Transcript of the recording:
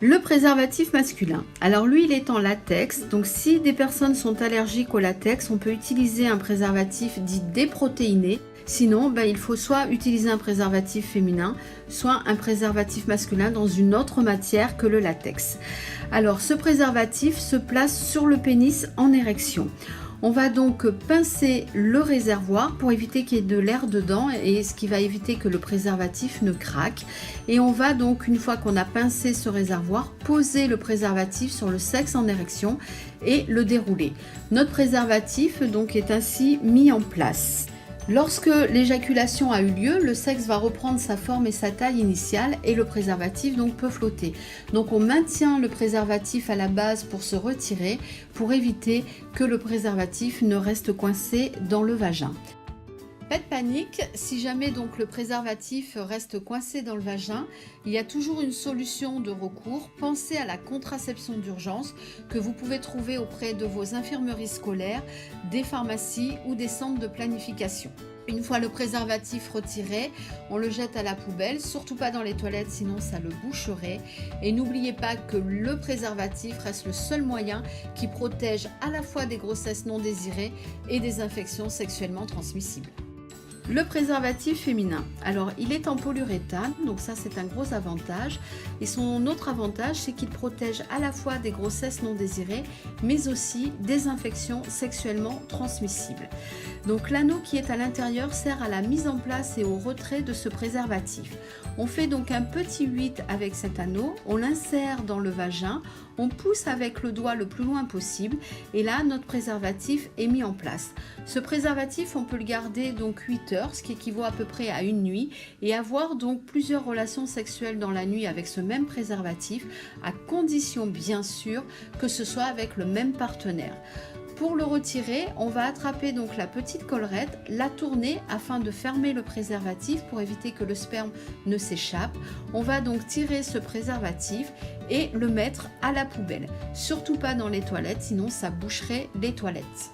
Le préservatif masculin. Alors lui, il est en latex. Donc si des personnes sont allergiques au latex, on peut utiliser un préservatif dit déprotéiné. Sinon, il faut soit utiliser un préservatif féminin, soit un préservatif masculin dans une autre matière que le latex. Alors ce préservatif se place sur le pénis en érection. On va donc pincer le réservoir pour éviter qu'il y ait de l'air dedans et ce qui va éviter que le préservatif ne craque. Et on va donc, une fois qu'on a pincé ce réservoir, poser le préservatif sur le sexe en érection et le dérouler. Notre préservatif donc est ainsi mis en place. Lorsque l'éjaculation a eu lieu, le sexe va reprendre sa forme et sa taille initiale et le préservatif donc peut flotter. Donc on maintient le préservatif à la base pour se retirer, pour éviter que le préservatif ne reste coincé dans le vagin. Pas de panique, si jamais donc le préservatif reste coincé dans le vagin, il y a toujours une solution de recours. Pensez à la contraception d'urgence que vous pouvez trouver auprès de vos infirmeries scolaires, des pharmacies ou des centres de planification. Une fois le préservatif retiré, on le jette à la poubelle, surtout pas dans les toilettes sinon ça le boucherait. Et n'oubliez pas que le préservatif reste le seul moyen qui protège à la fois des grossesses non désirées et des infections sexuellement transmissibles. Le préservatif féminin, alors il est en polyuréthane, donc ça c'est un gros avantage. Et son autre avantage, c'est qu'il protège à la fois des grossesses non désirées, mais aussi des infections sexuellement transmissibles. Donc l'anneau qui est à l'intérieur sert à la mise en place et au retrait de ce préservatif. On fait donc un petit 8 avec cet anneau, on l'insère dans le vagin, on pousse avec le doigt le plus loin possible et là notre préservatif est mis en place. Ce préservatif on peut le garder donc 8 heures, ce qui équivaut à peu près à une nuit, et avoir donc plusieurs relations sexuelles dans la nuit avec ce même préservatif, à condition bien sûr que ce soit avec le même partenaire. Pour le retirer, on va attraper donc la petite collerette, la tourner afin de fermer le préservatif pour éviter que le sperme ne s'échappe. On va donc tirer ce préservatif et le mettre à la poubelle. Surtout pas dans les toilettes, sinon ça boucherait les toilettes.